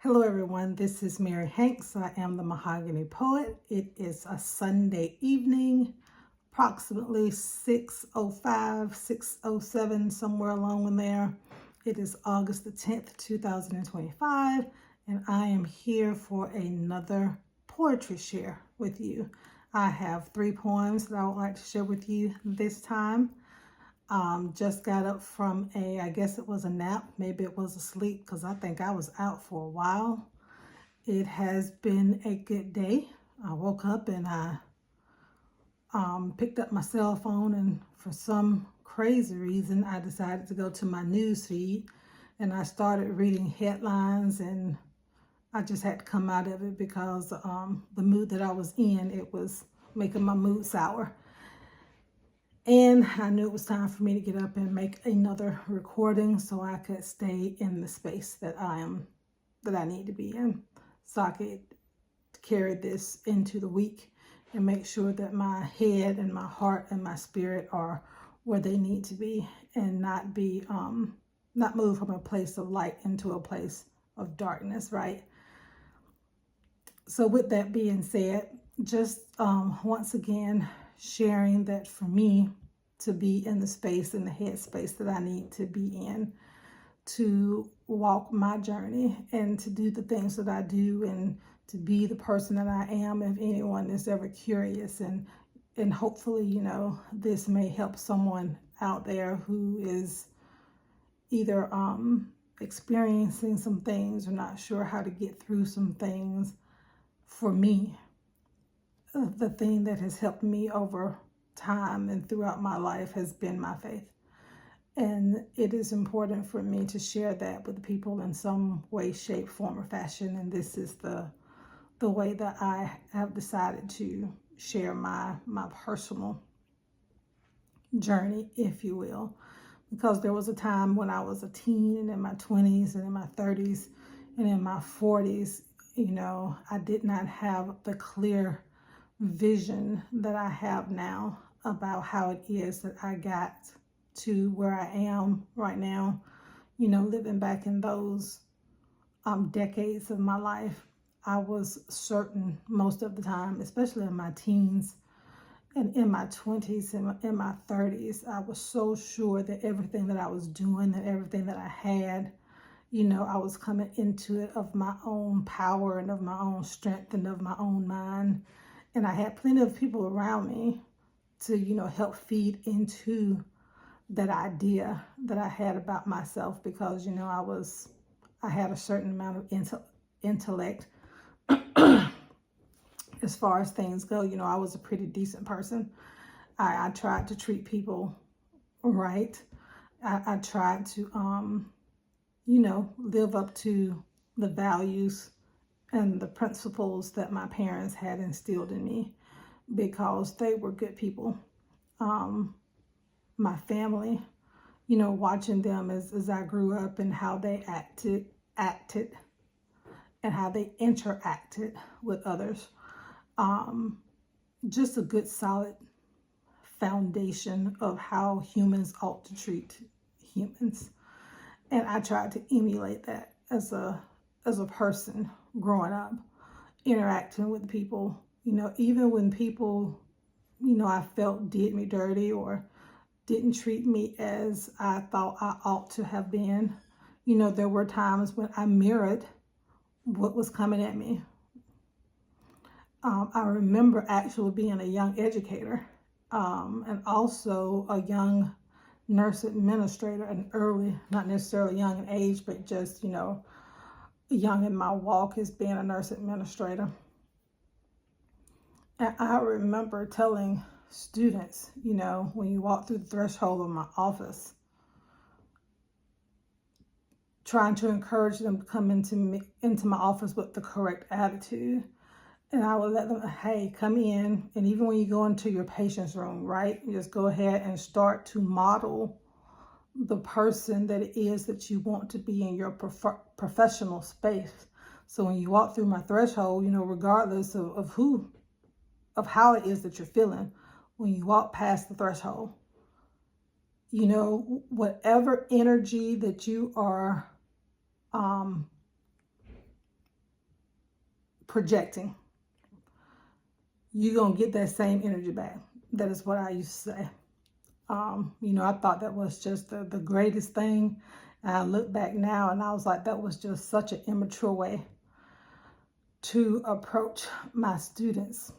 Hello everyone, this is Mary Hanks. I am the Mahogany Poet. It is a Sunday evening, approximately 6:05, 6:07, somewhere along in there. It is August the 10th, 2025, and I am here for another poetry share with you. I have 3 poems that I would like to share with you this time. Just got up from I guess it was a nap, maybe it was a sleep, because I think I was out for a while. It has been a good day. I woke up and I picked up my cell phone, and for some crazy reason I decided to go to my news feed, and I started reading headlines, and I just had to come out of it because the mood that I was in, it was making my mood sour. And I knew it was time for me to get up and make another recording so I could stay in the space that I need to be in, so I could carry this into the week and make sure that my head and my heart and my spirit are where they need to be, and not move from a place of light into a place of darkness, right? So with that being said, just once again sharing that for me to be in the space, in the headspace that I need to be in, to walk my journey and to do the things that I do, and to be the person that I am, if anyone is ever curious. And hopefully, this may help someone out there who is either experiencing some things or not sure how to get through some things. For me, the thing that has helped me over time and throughout my life has been my faith. And it is important for me to share that with people in some way, shape, form, or fashion. And this is the way that I have decided to share my personal journey, if you will. Because there was a time when I was a teen, and in my 20s and in my 30s and in my 40s, I did not have the clear vision that I have now about how it is that I got to where I am right now, living back in those decades of my life. I was certain most of the time, especially in my teens and in my 20s and in my 30s, I was so sure that everything that I was doing, that everything that I had, I was coming into it of my own power and of my own strength and of my own mind. And I had plenty of people around me to, help feed into that idea that I had about myself, because, I had a certain amount of intellect as far as things go. I was a pretty decent person. I tried to treat people right. I tried to, live up to the values and the principles that my parents had instilled in me, because they were good people. My family, watching them as I grew up, and how they acted and how they interacted with others. Just a good solid foundation of how humans ought to treat humans. And I tried to emulate that as a person growing up, interacting with people, even when people, I felt did me dirty or didn't treat me as I thought I ought to have been. There were times when I mirrored what was coming at me. I remember actually being a young educator, and also a young nurse administrator, and early, not necessarily young in age, but just, young in my walk as being a nurse administrator. And I remember telling students, when you walk through the threshold of my office, trying to encourage them to come into my office with the correct attitude. And I would let them, hey, come in. And even when you go into your patient's room, right, you just go ahead and start to model the person that it is that you want to be in your professional space. So when you walk through my threshold, regardless of how it is that you're feeling, when you walk past the threshold, whatever energy that you are projecting, you're going to get that same energy back. That is what I used to say. I thought that was just the greatest thing. And I look back now and I was like, that was just such an immature way to approach my students.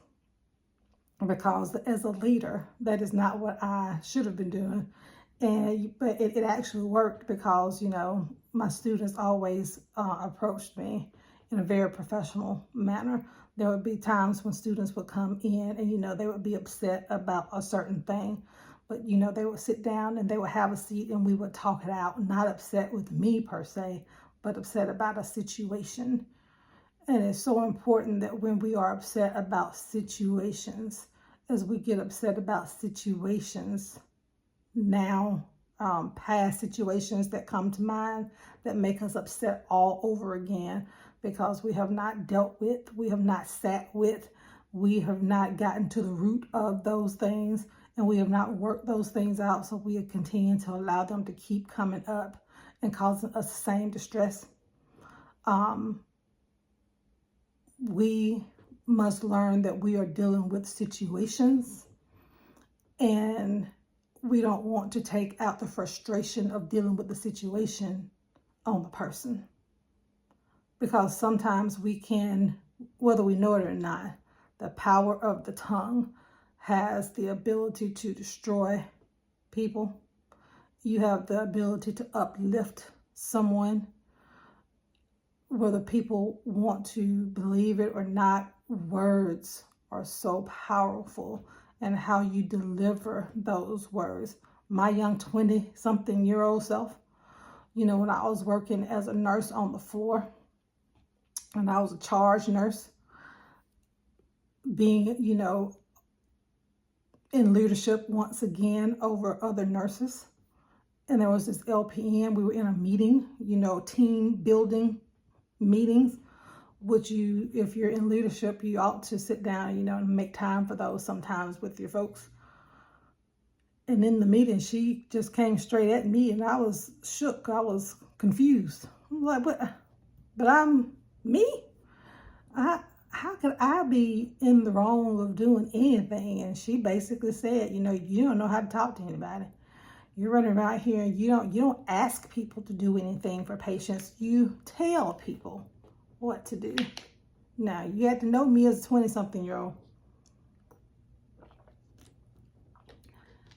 Because as a leader, that is not what I should have been doing. But it actually worked because, my students always approached me in a very professional manner. There would be times when students would come in and, they would be upset about a certain thing. But, they would sit down and they would have a seat and we would talk it out, not upset with me per se, but upset about a situation. And it's so important that when we are upset about situations, as we get upset about situations now, past situations that come to mind that make us upset all over again because we have not dealt with, we have not sat with, we have not gotten to the root of those things, and we have not worked those things out. So we are continuing to allow them to keep coming up and causing us the same distress. We must learn that we are dealing with situations and we don't want to take out the frustration of dealing with the situation on the person. Because sometimes we can, whether we know it or not, the power of the tongue has the ability to destroy people. You have the ability to uplift someone. Whether people want to believe it or not, words are so powerful, and how you deliver those words. My young 20-something-year-old self, when I was working as a nurse on the floor, and I was a charge nurse, being, in leadership once again over other nurses. And there was this LPN, we were in a meeting, team building meetings, which if you're in leadership, you ought to sit down, and make time for those sometimes with your folks. And in the meeting, she just came straight at me and I was shook. I was confused. I'm like, but I'm me? How could I be in the wrong of doing anything? And she basically said, you don't know how to talk to anybody. You're running around here and you don't ask people to do anything for patients. You tell people what to do. Now, you had to know me as a 20-something-year-old.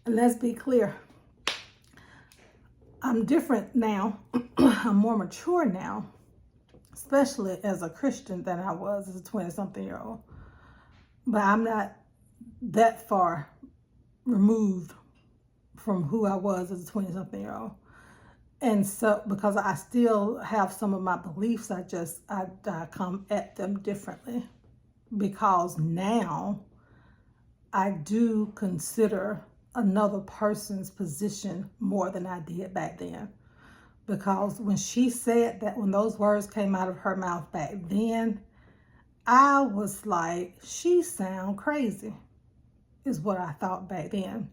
And let's be clear. I'm different now. I'm more mature now, especially as a Christian than I was as a 20-something-year-old. But I'm not that far removed from who I was as a 20-something-year-old. And so, because I still have some of my beliefs, I come at them differently. Because now I do consider another person's position more than I did back then. Because when she said that, when those words came out of her mouth back then, I was like, she sound crazy, is what I thought back then.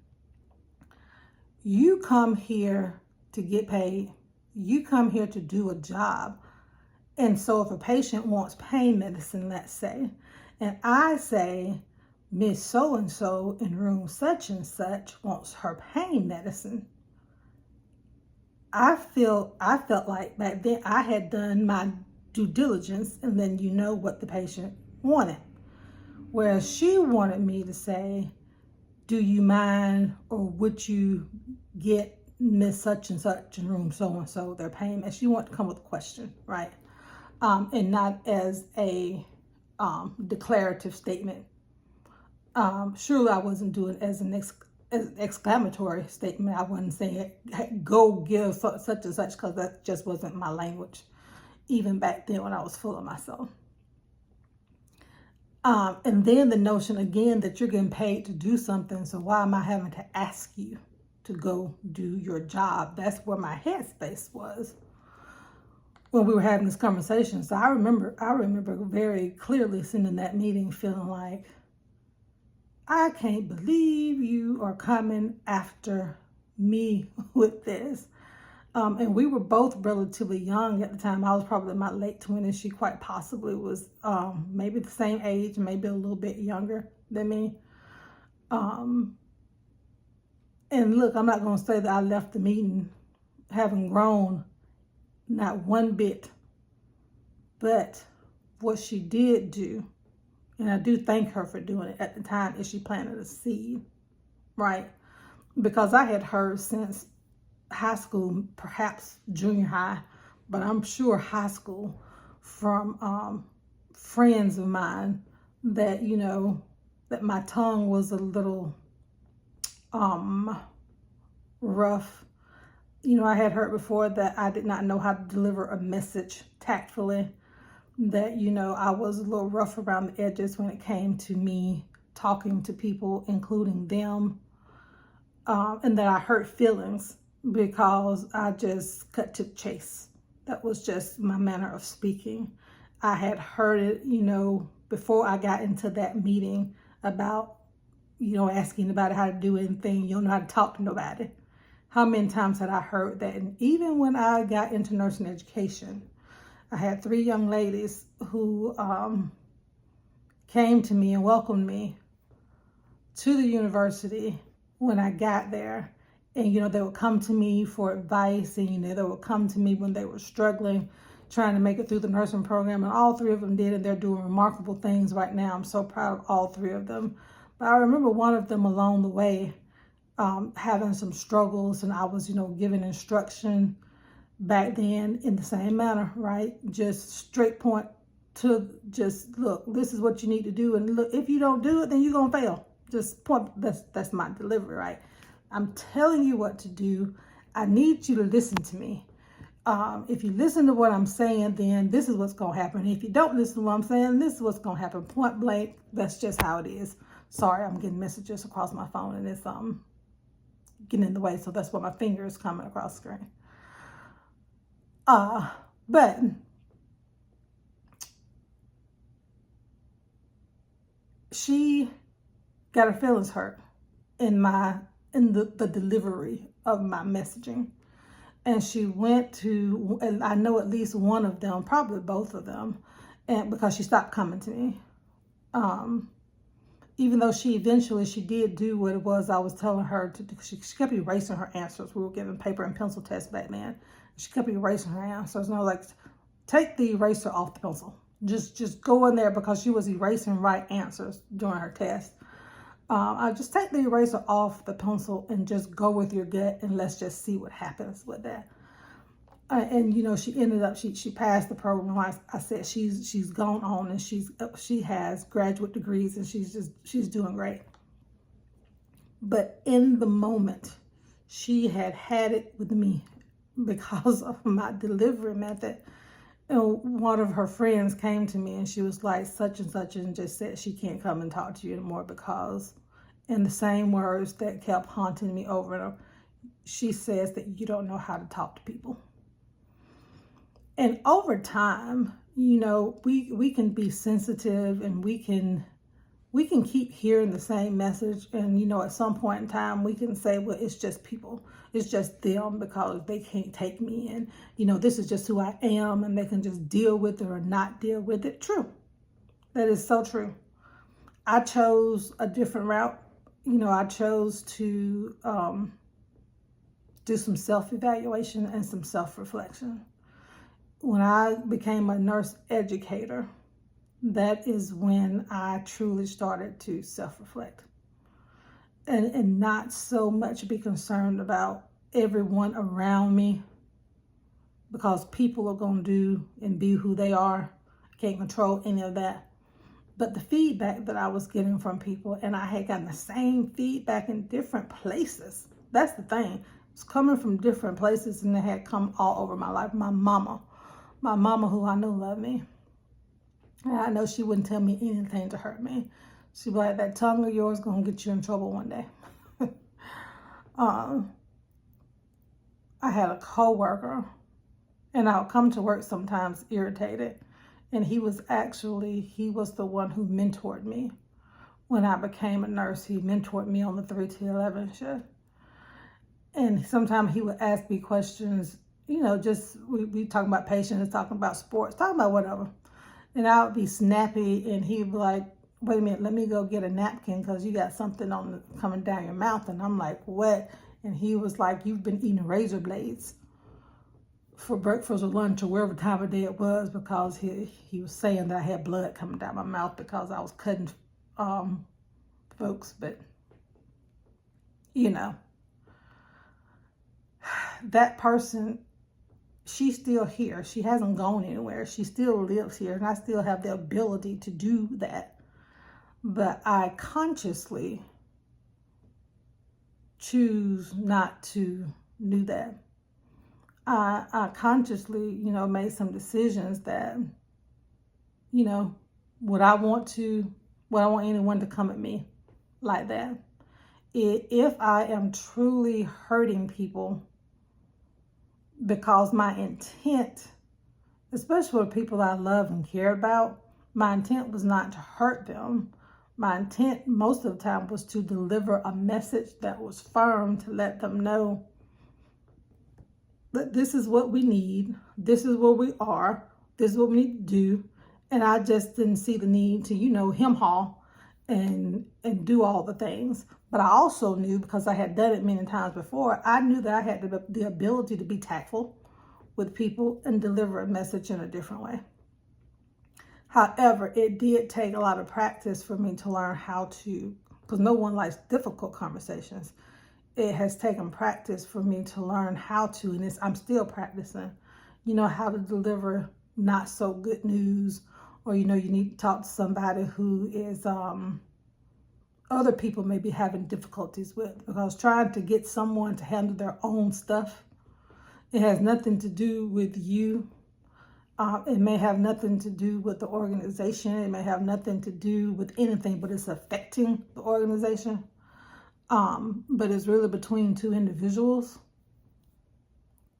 You come here to get paid. You come here to do a job. And so if a patient wants pain medicine, let's say, and I say, Miss So-and-so in room such and such wants her pain medicine, I felt like back then I had done my due diligence and then what the patient wanted. Whereas she wanted me to say, do you mind, or would you get Miss such and such in room so-and-so their pain? And she wanted to come with a question, right? And not as a declarative statement. Surely I wasn't doing it as an exclamatory statement. I wasn't saying, hey, go give such and such, because that just wasn't my language, even back then when I was full of myself. And then the notion again that you're getting paid to do something, so why am I having to ask you to go do your job? That's where my headspace was when we were having this conversation. So I remember very clearly sitting in that meeting feeling like, I can't believe you are coming after me with this. And we were both relatively young at the time. I was probably in my late 20s. She quite possibly was maybe the same age, maybe a little bit younger than me. And look, I'm not going to say that I left the meeting having grown not one bit. But what she did do, and I do thank her for doing it at the time, is she planted a seed, right? Because I had heard since high school, perhaps junior high, but I'm sure high school, from friends of mine that, you know, that my tongue was a little rough. You know, I had heard before that I did not know how to deliver a message tactfully, that, you know, I was a little rough around the edges when it came to me talking to people, including them, and that I hurt feelings because I just cut to the chase. That was just my manner of speaking. I had heard it, you know, before I got into that meeting about, you know, asking about how to do anything. You don't know how to talk to nobody. How many times had I heard that? And even when I got into nursing education, I had 3 young ladies who came to me and welcomed me to the university when I got there. And, you know, they would come to me for advice, and, you know, they would come to me when they were struggling, trying to make it through the nursing program. And all 3 of them did, and they're doing remarkable things right now. I'm so proud of all 3 of them. But I remember one of them along the way having some struggles, and I was, you know, giving instruction back then in the same manner, right? Just straight point to just, look, this is what you need to do. And look, if you don't do it, then you're going to fail. Just point, that's my delivery, right? I'm telling you what to do. I need you to listen to me. If you listen to what I'm saying, then this is what's going to happen. If you don't listen to what I'm saying, this is what's going to happen. Point blank. That's just how it is. Sorry, I'm getting messages across my phone, and it's getting in the way. So that's why my finger is coming across the screen. But she got her feelings hurt in the delivery of my messaging. And she went to, and I know at least one of them, probably both of them, and because she stopped coming to me. Even though she did do what it was I was telling her to do. She kept erasing her answers. We were giving paper and pencil tests back then. She kept erasing her answers. And I was like, take the eraser off the pencil. Just go in there, because she was erasing right answers during her test. I just take the eraser off the pencil and just go with your gut, and let's just see what happens with that. And, you know, she ended up, she passed the program. I said, she's gone on, and she has graduate degrees, and she's doing great. But in the moment, she had it with me because of my delivery method. And one of her friends came to me, and she was like, such and such, and just said she can't come and talk to you anymore because, in the same words that kept haunting me over and over, she says that you don't know how to talk to people. And over time, you know, we can be sensitive, and we can keep hearing the same message. And, you know, at some point in time, we can say, well, it's just people. It's just them because they can't take me. And, you know, this is just who I am, and they can just deal with it or not deal with it. True. That is so true. I chose a different route. You know, I chose to do some self-evaluation and some self-reflection. When I became a nurse educator, that is when I truly started to self-reflect and not so much be concerned about everyone around me, because people are going to do and be who they are. I can't control any of that. But the feedback that I was getting from people, and I had gotten the same feedback in different places. That's the thing. It's coming from different places, and it had come all over my life. My mama, who I know loved me. And I know she wouldn't tell me anything to hurt me. She'd be like, that tongue of yours going to get you in trouble one day. I had a coworker, and I would come to work sometimes irritated. And he was the one who mentored me. When I became a nurse, he mentored me on the 3 to 11 shift. And sometimes he would ask me questions just we talking about patience, talking about sports, talking about whatever. And I would be snappy, and he'd be like, wait a minute, let me go get a napkin because you got something coming down your mouth. And I'm like, what? And he was like, you've been eating razor blades for breakfast or lunch or wherever time of day it was, because he was saying that I had blood coming down my mouth because I was cutting folks. But, that person, she's still here. She hasn't gone anywhere. She still lives here, and I still have the ability to do that. But I consciously choose not to do that. I consciously, made some decisions that, would I want anyone to come at me like that? If I am truly hurting people, because my intent, especially with people I love and care about, my intent was not to hurt them. My intent most of the time was to deliver a message that was firm, to let them know that this is what we need, this is where we are, this is what we need to do. And I just didn't see the need to, hem haul and do all the things. But I also knew, because I had done it many times before, I knew that I had the ability to be tactful with people and deliver a message in a different way. However, it did take a lot of practice for me to learn how to, because no one likes difficult conversations. It has taken practice for me to learn how to, and I'm still practicing, how to deliver not so good news, or, you need to talk to somebody who is, other people may be having difficulties with, because trying to get someone to handle their own stuff, it has nothing to do with you. It may have nothing to do with the organization. It may have nothing to do with anything, but it's affecting the organization. But it's really between two individuals.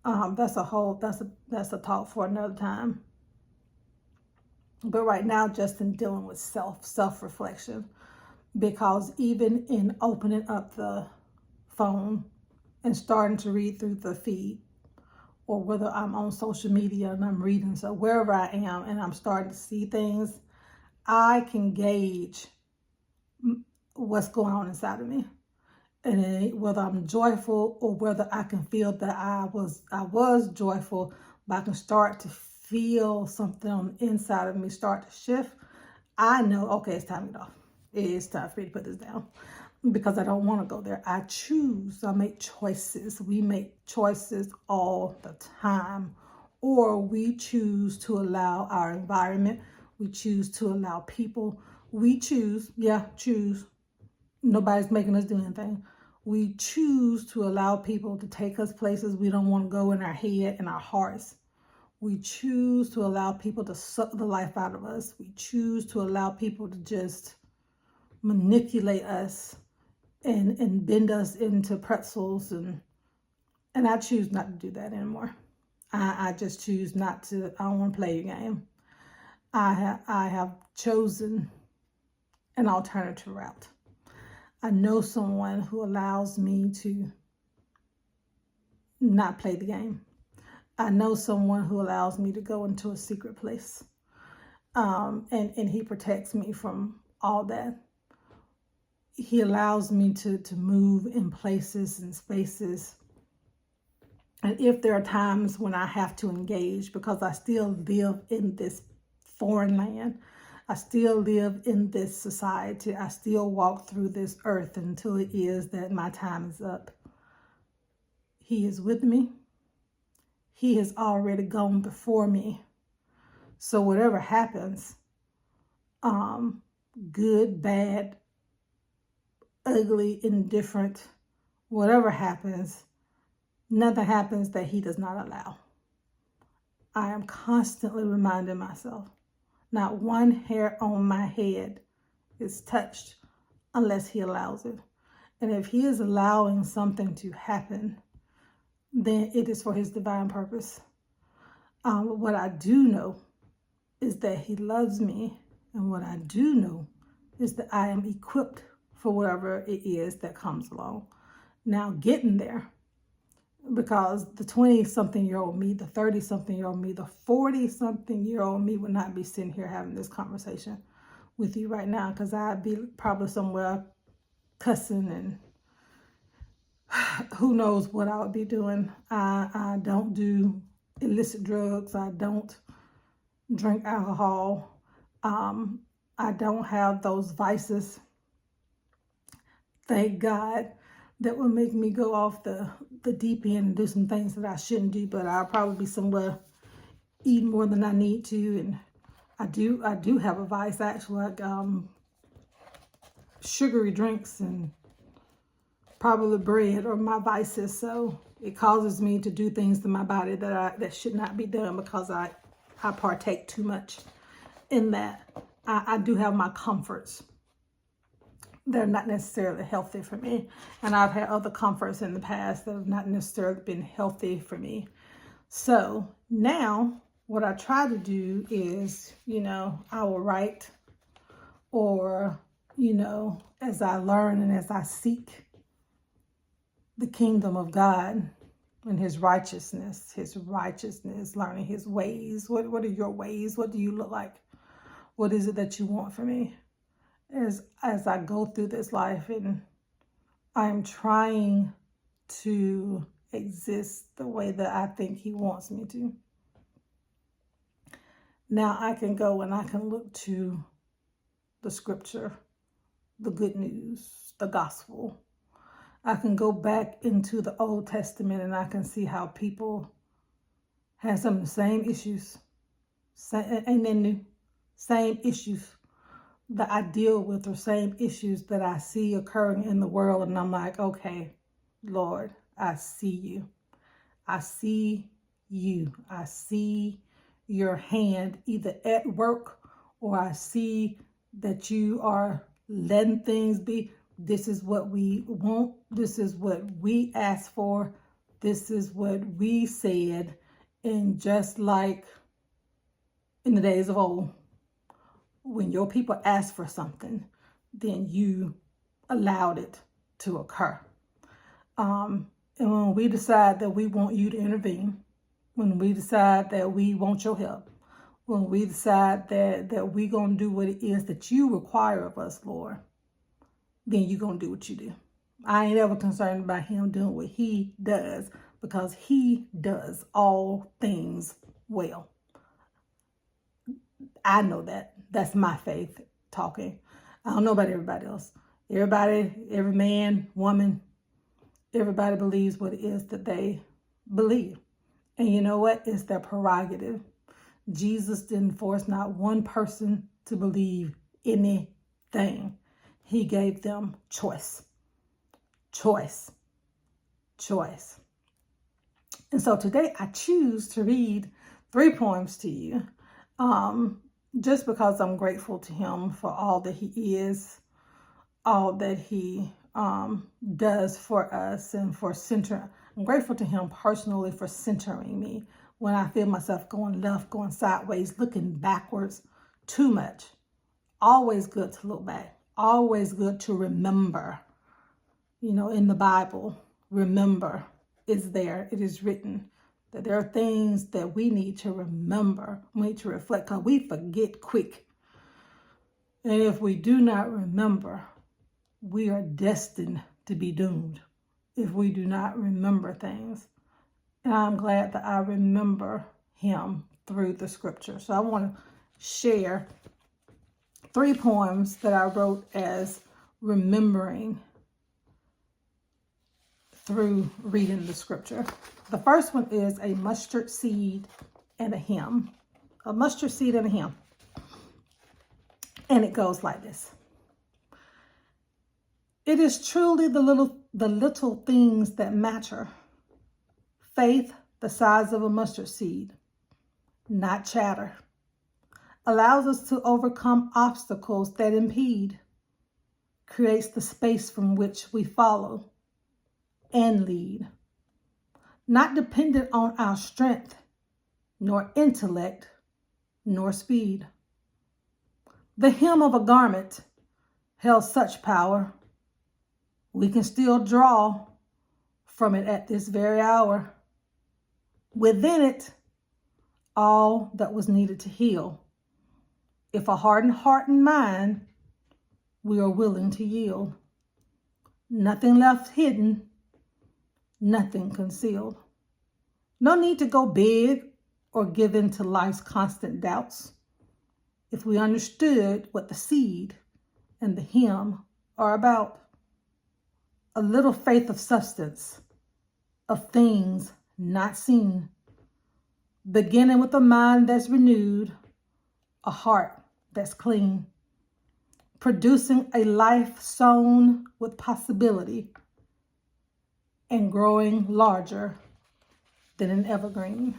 That's a talk for another time. But right now, just in dealing with self-reflection, because even in opening up the phone and starting to read through the feed, or whether I'm on social media and I'm reading, so wherever I am and I'm starting to see things, I can gauge what's going on inside of me. And whether I'm joyful or whether I can feel that I was joyful, but I can start to feel something on the inside of me start to shift, I know, okay, it's time to get off. It is time for me to put this down, because I don't want to go there. I make choices. We make choices all the time. Or we choose to allow our environment, we choose to allow people, we choose. Nobody's making us do anything. We choose to allow people to take us places we don't want to go in our head and our hearts. We choose to allow people to suck the life out of us. We choose to allow people to just manipulate us and bend us into pretzels, and I choose not to do that anymore. I just choose not to. I don't want to play your game. I have chosen an alternative route. I know someone who allows me to not play the game. I know someone who allows me to go into a secret place, and he protects me from all that. He allows me to move in places and spaces. And if there are times when I have to engage, because I still live in this foreign land, I still live in this society, I still walk through this earth until it is that my time is up. He is with me. He has already gone before me. So whatever happens, good, bad, ugly, indifferent, whatever happens, nothing happens that he does not allow. I am constantly reminding myself, not one hair on my head is touched unless he allows it. And if he is allowing something to happen, then it is for his divine purpose. What I do know is that he loves me. And what I do know is that I am equipped for whatever it is that comes along. Now, getting there, because the 20-something-year-old me, the 30-something-year-old me, the 40-something-year-old me would not be sitting here having this conversation with you right now, because I'd be probably somewhere cussing and who knows what I would be doing. I don't do illicit drugs. I don't drink alcohol. I don't have those vices, thank God, that will make me go off the deep end and do some things that I shouldn't do. But I'll probably be somewhere eating more than I need to. And I do have a vice, actually, like sugary drinks and probably bread are my vices. So it causes me to do things to my body that should not be done, because I partake too much in that. I do have my comforts. They're not necessarily healthy for me. And I've had other comforts in the past that have not necessarily been healthy for me. So now what I try to do is, I will write, or, as I learn and as I seek the kingdom of God and his righteousness, learning his ways. What are your ways? What do you look like? What is it that you want from me? As I go through this life, and I'm trying to exist the way that I think he wants me to. Now I can go and I can look to the scripture, the good news, the gospel. I can go back into the Old Testament and I can see how people have some of the same issues. Ain't that new? Same issues that I deal with, or same issues that I see occurring in the world. And I'm like, okay, Lord, I see you. I see you. I see your hand either at work, or I see that you are letting things be. This is what we want. This is what we asked for. This is what we said. And just like in the days of old, when your people asked for something, then you allowed it to occur. And when we decide that we want you to intervene, when we decide that we want your help, when we decide that we're going to do what it is that you require of us, Lord, then you're going to do what you do. I ain't ever concerned about him doing what he does, because he does all things well. I know that. That's my faith talking. I don't know about everybody else. Everybody, every man, woman, everybody believes what it is that they believe. And you know what? It's their prerogative. Jesus didn't force not one person to believe anything. He gave them choice. Choice. Choice. And so today I choose to read 3 poems to you. Just because I'm grateful to him for all that he is, all that he does for us, and for centering. I'm grateful to him personally for centering me when I feel myself going left, going sideways, looking backwards too much. Always good to look back. Always good to remember. In the Bible, remember is there. It is written that there are things that we need to remember, we need to reflect, because we forget quick. And if we do not remember, we are destined to be doomed if we do not remember things. And I'm glad that I remember him through the scripture. So I want to share 3 poems that I wrote as remembering through reading the scripture. The first one is a mustard seed and a hymn. A mustard seed and a hymn. And it goes like this. It is truly the little things that matter. Faith the size of a mustard seed, not chatter, allows us to overcome obstacles that impede, creates the space from which we follow and lead, not dependent on our strength, nor intellect, nor speed. The hem of a garment held such power, we can still draw from it at this very hour. Within it, all that was needed to heal. If a hardened heart and mind, we are willing to yield. Nothing left hidden, nothing concealed. No need to go big or give in to life's constant doubts. If we understood what the seed and the hymn are about. A little faith of substance, of things not seen. Beginning with a mind that's renewed, a heart that's clean. Producing a life sown with possibility and growing larger than an evergreen.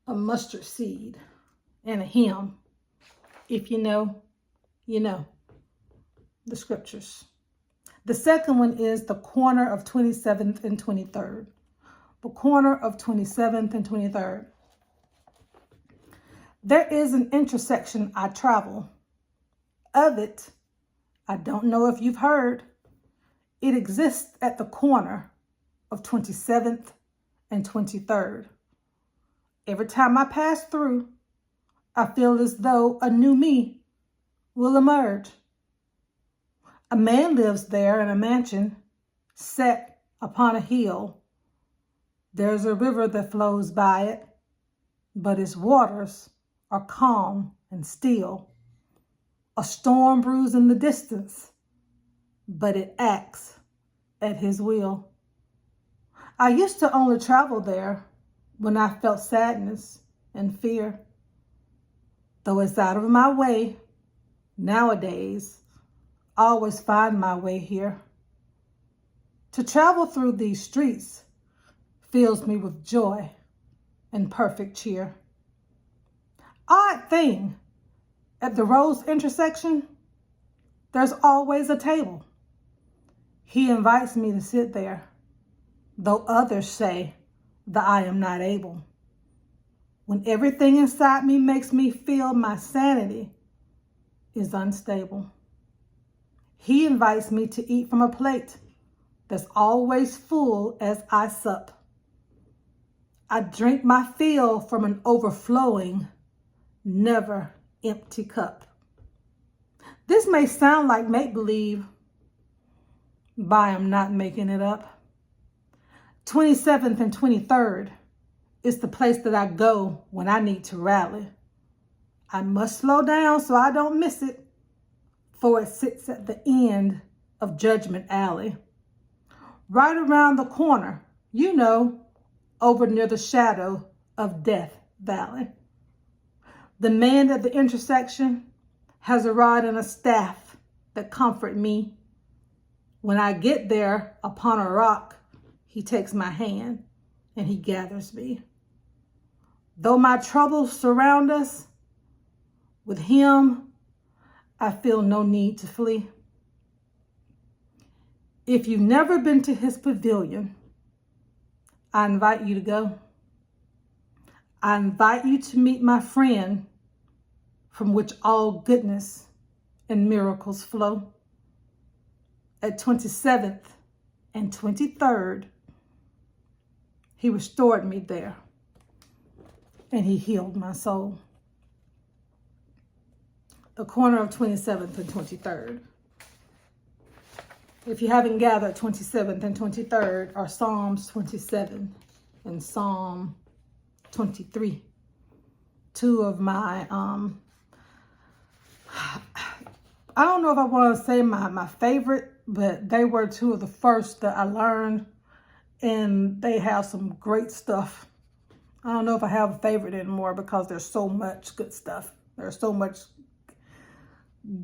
A mustard seed and a hymn. If you know, you know the scriptures. The second one is the corner of 27th and 23rd. The corner of 27th and 23rd. There is an intersection I travel. Of it, I don't know if you've heard. It exists at the corner of 27th and 23rd. Every time I pass through, I feel as though a new me will emerge. A man lives there in a mansion set upon a hill. There's a river that flows by it, but its waters are calm and still. A storm brews in the distance, but it acts at his will. I used to only travel there when I felt sadness and fear. Though it's out of my way, nowadays, I always find my way here. To travel through these streets fills me with joy and perfect cheer. Odd thing, at the road's intersection, there's always a table. He invites me to sit there, though others say that I am not able. When everything inside me makes me feel my sanity is unstable. He invites me to eat from a plate that's always full as I sup. I drink my fill from an overflowing, never empty cup. This may sound like make-believe, but I am not making it up. 27th and 23rd is the place that I go when I need to rally. I must slow down so I don't miss it, for it sits at the end of Judgment Alley. Right around the corner, you know, over near the shadow of Death Valley. The man at the intersection has a rod and a staff that comfort me. When I get there upon a rock, he takes my hand and he gathers me. Though my troubles surround us, with him, I feel no need to flee. If you've never been to his pavilion, I invite you to go. I invite you to meet my friend from which all goodness and miracles flow. At 27th and 23rd, he restored me there and he healed my soul. The corner of 27th and 23rd. If you haven't gathered, 27th and 23rd are Psalms 27 and Psalm 23. Two of my, I don't know if I want to say my favorite, but they were two of the first that I learned, and they have some great stuff. I don't know if I have a favorite anymore because there's so much good stuff. There's so much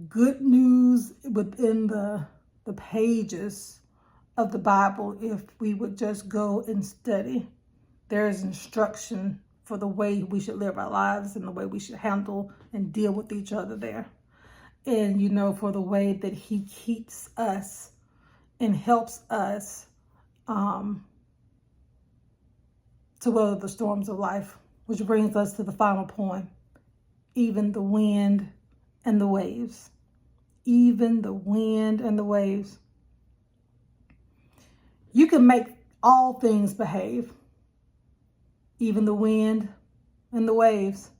good news within the pages of the Bible if we would just go and study. There is instruction for the way we should live our lives and the way we should handle and deal with each other there. And, you know, for the way that he keeps us and helps us to weather the storms of life, which brings us to the final point. Even the wind and the waves. Even the wind and the waves. You can make all things behave, even the wind and the waves.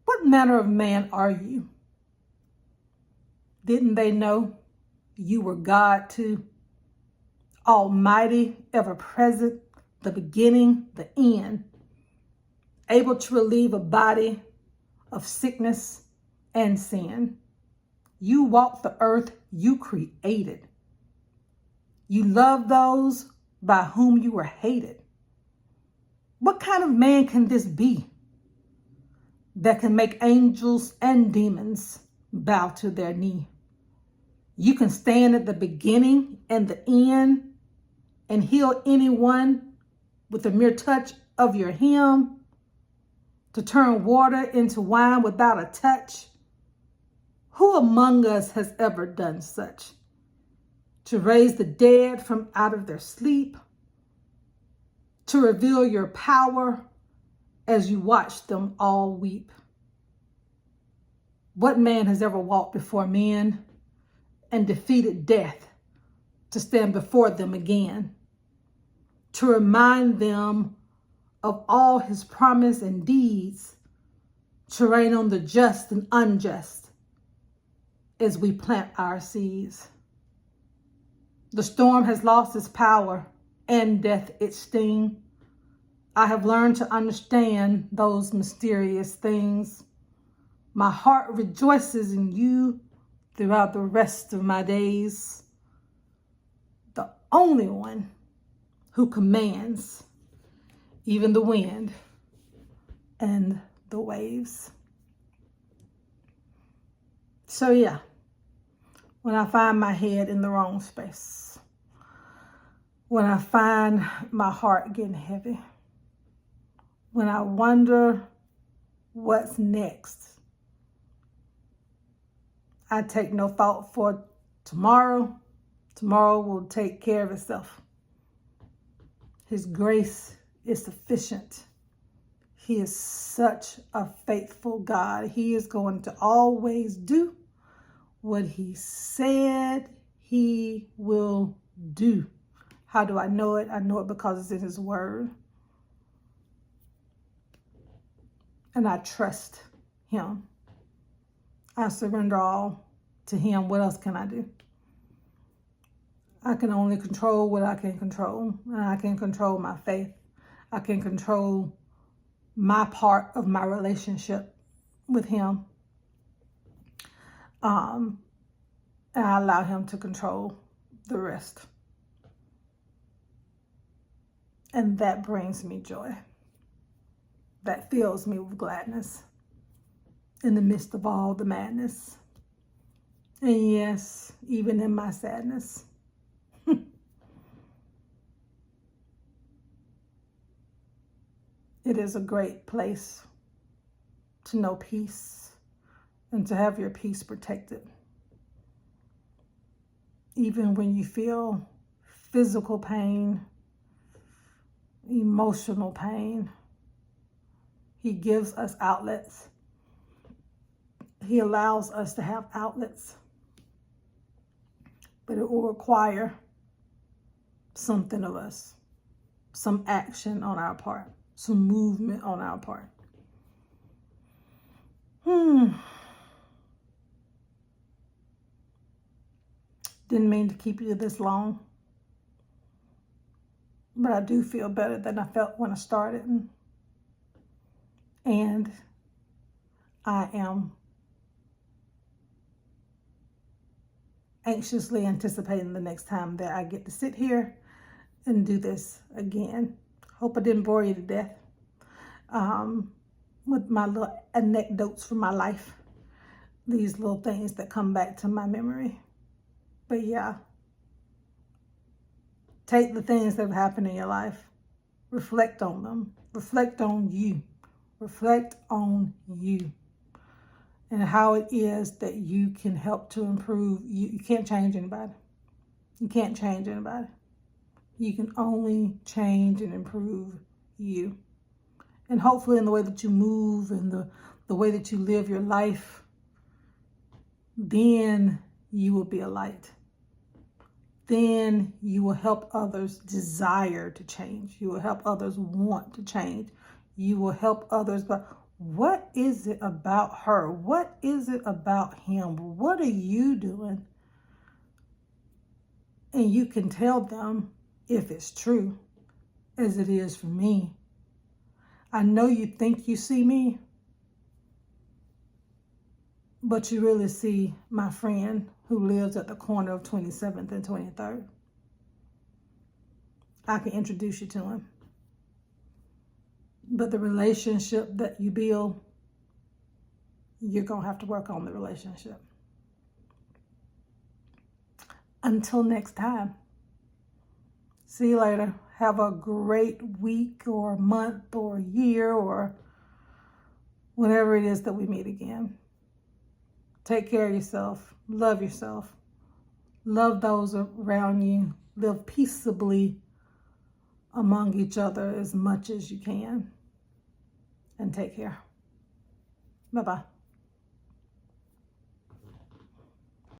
What manner of man are you? Didn't they know you were God too? Almighty, ever present, the beginning, the end, able to relieve a body of sickness and sin. You walk the earth you created. You love those by whom you were hated. What kind of man can this be that can make angels and demons bow to their knee? You can stand at the beginning and the end and heal anyone with a mere touch of your hem, to turn water into wine without a touch. Who among us has ever done such? To raise the dead from out of their sleep, to reveal your power as you watch them all weep. What man has ever walked before men and defeated death to stand before them again, to remind them of all his promise and deeds, to reign on the just and unjust as we plant our seeds? The storm has lost its power and death its sting. I have learned to understand those mysterious things. My heart rejoices in you throughout the rest of my days. The only one who commands even the wind and the waves. So yeah, when I find my head in the wrong space, when I find my heart getting heavy, when I wonder what's next, I take no thought for tomorrow. Tomorrow will take care of itself. His grace is sufficient. He is such a faithful God. He is going to always do what he said he will do. How do I know it? I know it because it's in his word. And I trust him. I surrender all to him. What else can I do? I can only control what I can control. And I can control my faith. I can control my part of my relationship with him. And I allow him to control the rest. And that brings me joy. That fills me with gladness in the midst of all the madness. And yes, even in my sadness. It is a great place to know peace and to have your peace protected. Even when you feel physical pain, emotional pain, he gives us outlets. He allows us to have outlets, but it will require something of us, some action on our part, some movement on our part. Didn't mean to keep you this long, but I do feel better than I felt when I started. And I am anxiously anticipating the next time that I get to sit here and do this again. Hope I didn't bore you to death with my little anecdotes from my life. These little things that come back to my memory. But yeah, take the things that have happened in your life. Reflect on them. Reflect on you. Reflect on you. And how it is that you can help to improve. You can't change anybody. You can't change anybody. You can only change and improve you. And hopefully in the way that you move and the way that you live your life, then you will be a light. then you will help others desire to change. You will help others want to change. You will help others, but what is it about her? What is it about him? What are you doing? And you can tell them if it's true, as it is for me. I know you think you see me, but you really see my friend who lives at the corner of 27th and 23rd. I can introduce you to him. But the relationship that you build, you're going to have to work on the relationship. Until next time. See you later. Have a great week or month or year or whenever it is that we meet again. Take care of yourself. Love yourself. Love those around you. Live peaceably among each other as much as you can. And take care. Bye-bye.